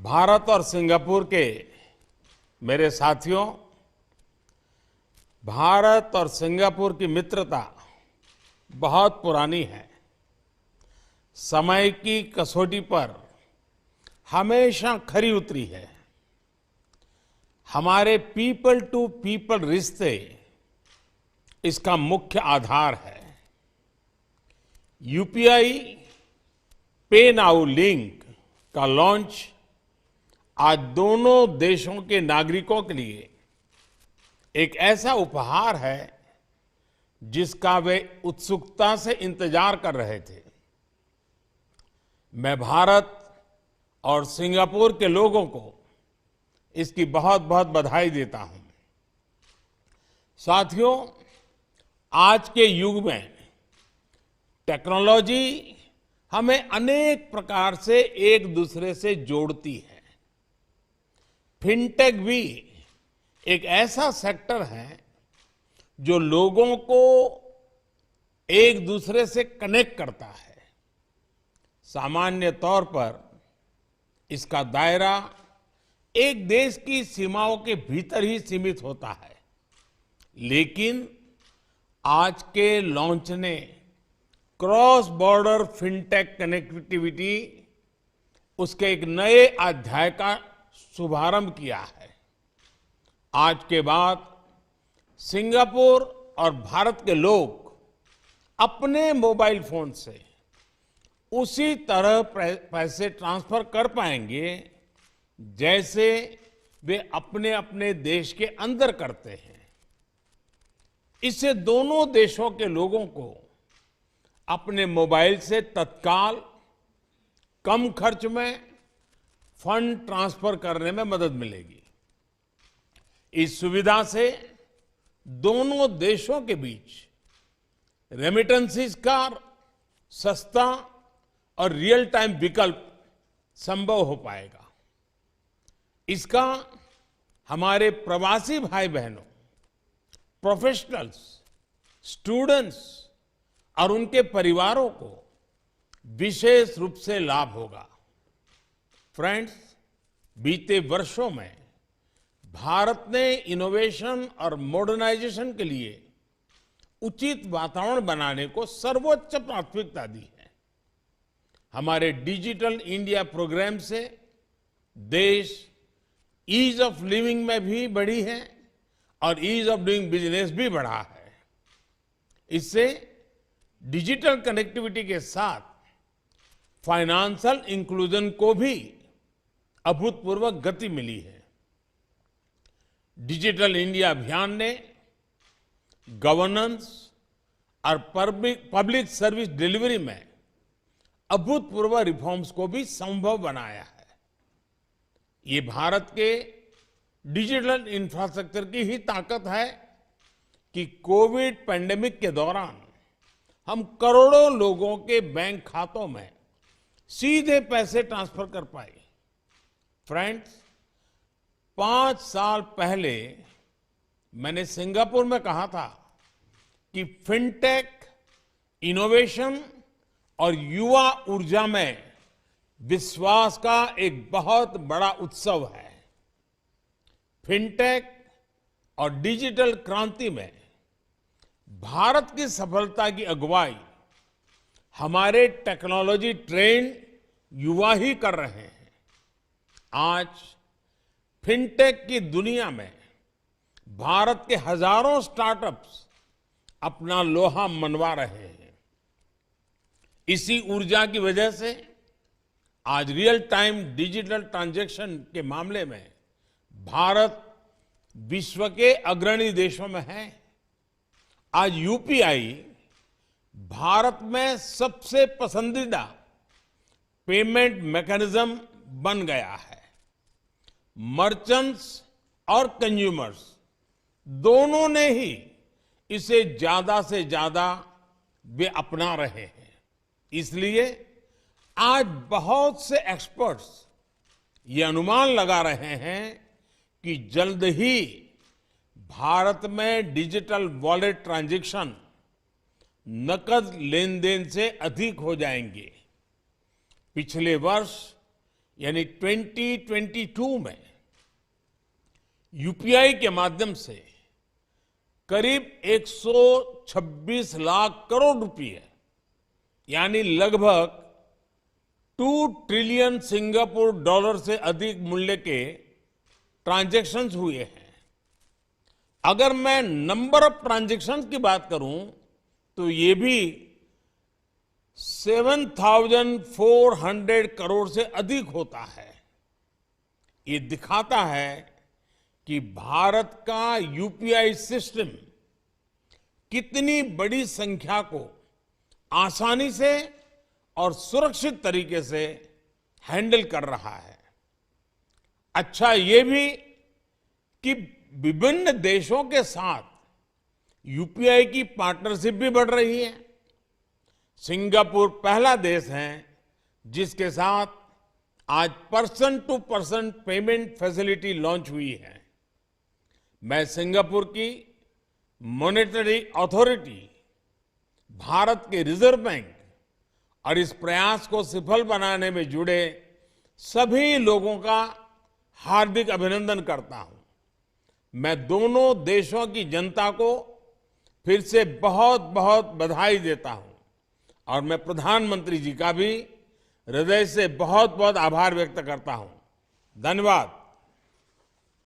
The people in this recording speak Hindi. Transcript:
भारत और सिंगापुर के मेरे साथियों, भारत और सिंगापुर की मित्रता बहुत पुरानी है। समय की कसौटी पर हमेशा खरी उतरी है। हमारे पीपल टू पीपल रिश्ते इसका मुख्य आधार है। यूपीआई पे नाउ लिंक का लॉन्च आज दोनों देशों के नागरिकों के लिए एक ऐसा उपहार है जिसका वे उत्सुकता से इंतजार कर रहे थे। मैं भारत और सिंगापुर के लोगों को इसकी बहुत बहुत बधाई देता हूं। साथियों, आज के युग में टेक्नोलॉजी हमें अनेक प्रकार से एक दूसरे से जोड़ती है। फिनटेक भी एक ऐसा सेक्टर है जो लोगों को एक दूसरे से कनेक्ट करता है। सामान्य तौर पर इसका दायरा एक देश की सीमाओं के भीतर ही सीमित होता है, लेकिन आज के लॉन्च ने क्रॉस बॉर्डर फिनटेक कनेक्टिविटी उसके एक नए अध्याय का शुभारंभ किया है। आज के बाद सिंगापुर और भारत के लोग अपने मोबाइल फोन से उसी तरह पैसे ट्रांसफर कर पाएंगे जैसे वे अपने अपने देश के अंदर करते हैं। इससे दोनों देशों के लोगों को अपने मोबाइल से तत्काल कम खर्च में फंड ट्रांसफर करने में मदद मिलेगी। इस सुविधा से दोनों देशों के बीच रेमिटेंसेस का सस्ता और रियल टाइम विकल्प संभव हो पाएगा। इसका हमारे प्रवासी भाई बहनों, प्रोफेशनल्स, स्टूडेंट्स और उनके परिवारों को विशेष रूप से लाभ होगा। फ्रेंड्स, बीते वर्षों में भारत ने इनोवेशन और मॉडर्नाइजेशन के लिए उचित वातावरण बनाने को सर्वोच्च प्राथमिकता दी है। हमारे डिजिटल इंडिया प्रोग्राम से देश ईज ऑफ लिविंग में भी बढ़ी है और ईज ऑफ डूइंग बिजनेस भी बढ़ा है। इससे डिजिटल कनेक्टिविटी के साथ फाइनेंशियल इंक्लूजन को भी अभूतपूर्व गति मिली है। डिजिटल इंडिया अभियान ने गवर्नेंस और पब्लिक सर्विस डिलीवरी में अभूतपूर्व रिफॉर्म्स को भी संभव बनाया है। ये भारत के डिजिटल इंफ्रास्ट्रक्चर की ही ताकत है कि कोविड पैंडेमिक के दौरान हम करोड़ों लोगों के बैंक खातों में सीधे पैसे ट्रांसफर कर पाए। फ्रेंड्स, 5 साल पहले मैंने सिंगापुर में कहा था कि फिनटेक, इनोवेशन और युवा ऊर्जा में विश्वास का एक बहुत बड़ा उत्सव है। फिनटेक और डिजिटल क्रांति में भारत की सफलता की अगुवाई हमारे टेक्नोलॉजी ट्रेंड युवा ही कर रहे हैं। आज फिनटेक की दुनिया में भारत के हजारों स्टार्टअप्स अपना लोहा मनवा रहे हैं। इसी ऊर्जा की वजह से आज रियल टाइम डिजिटल ट्रांजैक्शन के मामले में भारत विश्व के अग्रणी देशों में है। आज यूपीआई भारत में सबसे पसंदीदा पेमेंट मैकेनिज्म बन गया है। मर्चेंट्स और कंज्यूमर्स दोनों ने ही इसे ज्यादा से ज्यादा वे अपना रहे हैं। इसलिए आज बहुत से एक्सपर्ट्स ये अनुमान लगा रहे हैं कि जल्द ही भारत में डिजिटल वॉलेट ट्रांजैक्शन नकद लेन देन से अधिक हो जाएंगे। पिछले वर्ष यानी 2022 में यूपीआई के माध्यम से करीब 126 लाख करोड़ रुपए यानी लगभग 2 ट्रिलियन सिंगापुर डॉलर से अधिक मूल्य के ट्रांजैक्शंस हुए हैं। अगर मैं नंबर ऑफ ट्रांजैक्शंस की बात करूं तो ये भी 7,400 करोड़ से अधिक होता है। ये दिखाता है कि भारत का यूपीआई सिस्टम कितनी बड़ी संख्या को आसानी से और सुरक्षित तरीके से हैंडल कर रहा है। अच्छा ये भी कि विभिन्न देशों के साथ यूपीआई की पार्टनरशिप भी बढ़ रही है। सिंगापुर पहला देश है जिसके साथ आज person to person payment facility launch हुई है। मैं सिंगापुर की मॉनेटरी अथॉरिटी, भारत के रिजर्व बैंक और इस प्रयास को सफल बनाने में जुड़े सभी लोगों का हार्दिक अभिनंदन करता हूं। मैं दोनों देशों की जनता को फिर से बहुत बहुत बधाई देता हूं और मैं प्रधानमंत्री जी का भी हृदय से बहुत बहुत आभार व्यक्त करता हूं। धन्यवाद।